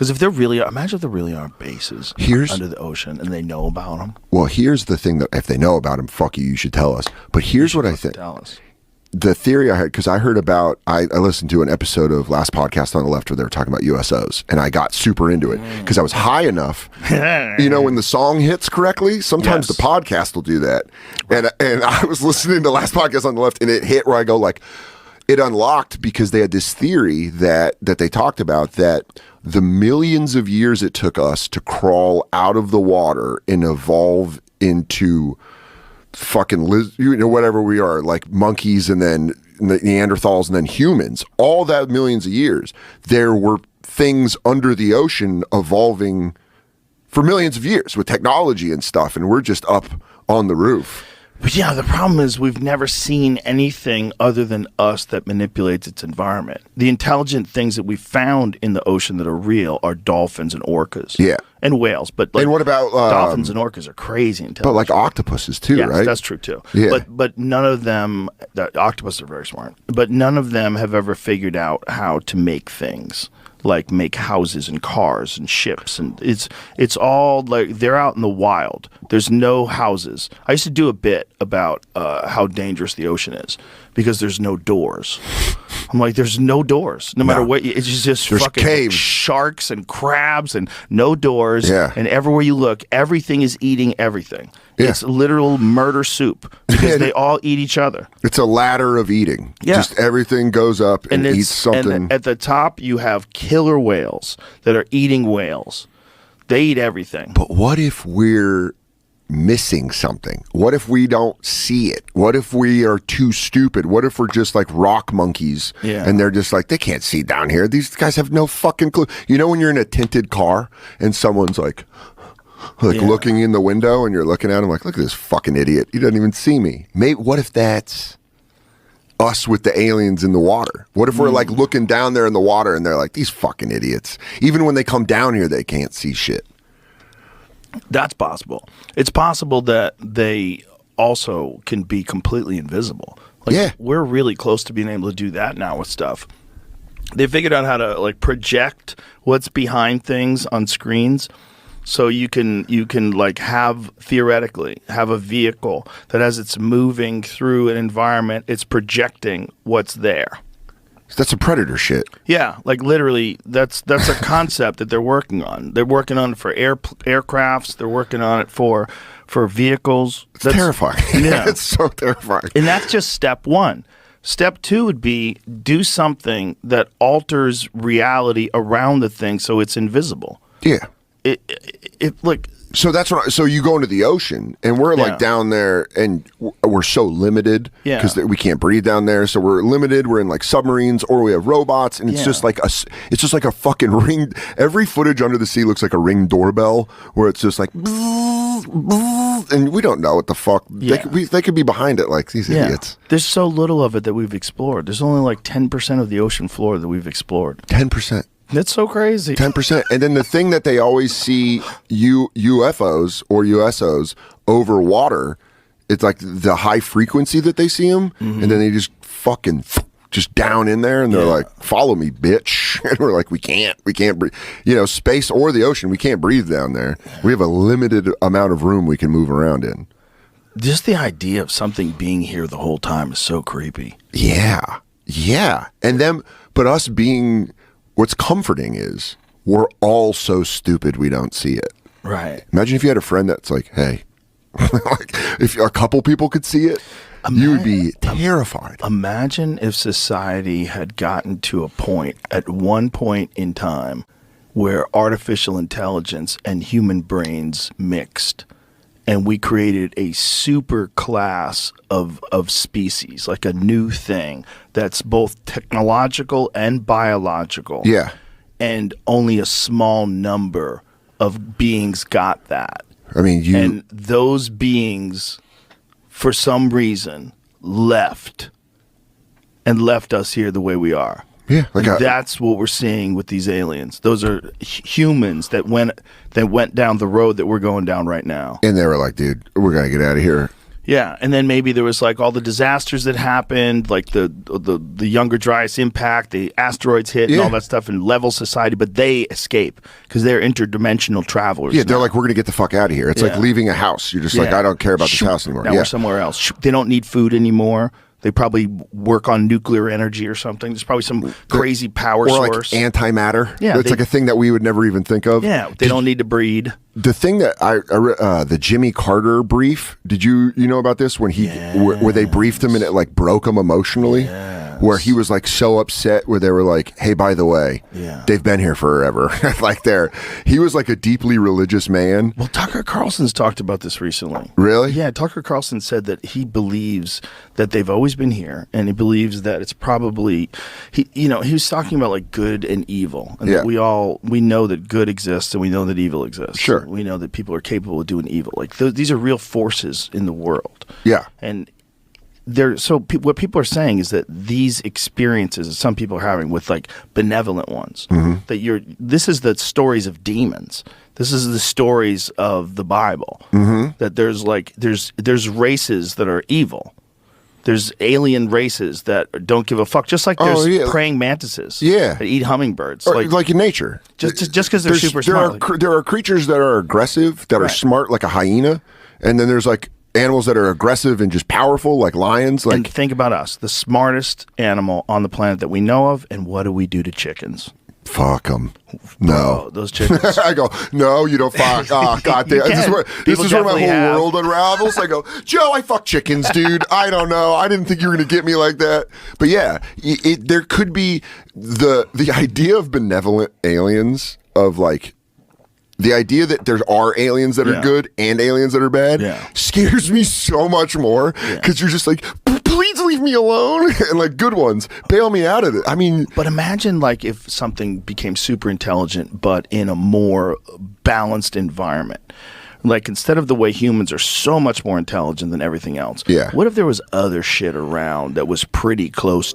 Because imagine if there really are bases under the ocean and they know about them. Well, here's the thing, that if they know about them, fuck you, you should tell us. But here's what I think. Tell us. The theory I had, because I heard about, I listened to an episode of Last Podcast on the Left where they were talking about USOs, and I got super into it because I was high enough. When the song hits correctly, sometimes the podcast will do that. And I was listening to Last Podcast on the Left, and it hit where I go like, it unlocked, because they had this theory that they talked about, that the millions of years it took us to crawl out of the water and evolve into fucking whatever we are, like monkeys and then Neanderthals and then humans, all that millions of years, there were things under the ocean evolving for millions of years with technology and stuff, and we're just up on the roof. But yeah, the problem is we've never seen anything other than us that manipulates its environment. The intelligent things that we found in the ocean that are real are dolphins and orcas. Yeah. And whales. But and what about dolphins and orcas are crazy intelligent. But like octopuses too, yes, right? That's true too. Yeah. But none of them, octopuses are very smart, but none of them have ever figured out how to make things. Like make houses and cars and ships, and it's all like they're out in the wild. There's no houses. I used to do a bit about how dangerous the ocean is because there's no doors. I'm like, there's no doors. No matter what, it's just there's fucking caves. Sharks and crabs and no doors. Yeah. And everywhere you look, everything is eating everything. Yeah. It's literal murder soup because they all eat each other. It's a ladder of eating. Yeah. Just everything goes up and eats something. And at the top, you have killer whales that are eating whales. They eat everything. But what if we're missing something? What if we don't see it? What if we are too stupid? What if we're just like rock monkeys and they're just like, they can't see down here. These guys have no fucking clue. You know when you're in a tinted car and someone's like looking in the window and you're looking at him like, look at this fucking idiot. He doesn't even see me. What if that's us with the aliens in the water? What if we're like looking down there in the water and they're like, these fucking idiots. Even when they come down here, they can't see shit. That's possible. It's possible that they also can be completely invisible. Like, we're really close to being able to do that now with stuff. They figured out how to like project what's behind things on screens. So you can like theoretically have a vehicle that as it's moving through an environment, it's projecting what's there. That's a Predator shit. Yeah, like literally, that's a concept that they're working on. They're working on it for aircrafts. They're working on it for vehicles. That's terrifying. Yeah, it's so terrifying. And that's just step one. Step two would be do something that alters reality around the thing so it's invisible. Yeah. So that's what. So you go into the ocean, and we're like down there, and we're so limited because we can't breathe down there. So we're limited. We're in like submarines, or we have robots, and it's just like a fucking ring. Every footage under the sea looks like a Ring doorbell, where it's just like, and we don't know what the fuck. Yeah. They could be behind it, like these idiots. There's so little of it that we've explored. There's only like 10% of the ocean floor that we've explored. 10%. That's so crazy. 10%. And then the thing that they always see UFOs or USOs over water, it's like the high frequency that they see them, and then they just fucking just down in there, and they're like, follow me, bitch. And we're like, we can't breathe. Space or the ocean, we can't breathe down there. We have a limited amount of room we can move around in. Just the idea of something being here the whole time is so creepy. Yeah. Yeah. And them, but us being... What's comforting is we're all so stupid we don't see it. Right. Imagine if you had a friend that's like, hey, like if a couple people could see it, you would be terrified. Imagine if society had gotten to a point at one point in time where artificial intelligence and human brains mixed, and we created a super class of species, like a new thing that's both technological and biological. Yeah. And only a small number of beings got that. I mean, and those beings, for some reason, left us here the way we are. Yeah, that's what we're seeing with these aliens. Those are humans that went down the road that we're going down right now. And they were like, dude, we're going to get out of here. Yeah, and then maybe there was like all the disasters that happened, like the Younger Dryas impact, the asteroids hit, and all that stuff, and level society. But they escape because they're interdimensional travelers. Yeah, they're like, we're gonna get the fuck out of here. It's like leaving a house. You're just like, I don't care about this house anymore. Now we're somewhere else. They don't need food anymore. They probably work on nuclear energy or something. There's probably some crazy power source. Like antimatter. Yeah, it's like a thing that we would never even think of. Yeah, they don't need to breed. The thing that the Jimmy Carter brief. Did you know about this when where they briefed him and it like broke him emotionally? Where he was like so upset, where they were like, "Hey, by the way, they've been here forever." Like he was like a deeply religious man. Well, Tucker Carlson's talked about this recently. Really? Yeah, Tucker Carlson said that he believes that they've always been here, and he believes that it's probably he was talking about like good and evil, and that we know that good exists and we know that evil exists. Sure, we know that people are capable of doing evil. Like these are real forces in the world. Yeah, and what people are saying is that these experiences that some people are having with like benevolent ones, that this is the stories of demons. This is the stories of the Bible. That there's races that are evil. There's alien races that don't give a fuck. Just like there's praying mantises that eat hummingbirds. Or, like in nature. Just because they're super smart. There are creatures that are aggressive, that are smart, like a hyena. And then there's like animals that are aggressive and just powerful, like lions. Like, and think about us, the smartest animal on the planet that we know of, and what do we do to chickens? Fuck them. No. Bro, those chickens. I go, no, you don't fuck. Oh, God damn. This is where my whole world unravels. I go, Joe, I fuck chickens, dude. I don't know. I didn't think you were going to get me like that. But yeah, there could be the idea of benevolent aliens, of like, the idea that there are aliens that are good and aliens that are bad scares me so much more, because you're just like, please leave me alone. And like, good ones, bail me out of it. I mean, but imagine like if something became super intelligent, but in a more balanced environment. Like, instead of the way humans are so much more intelligent than everything else, what if there was other shit around that was pretty close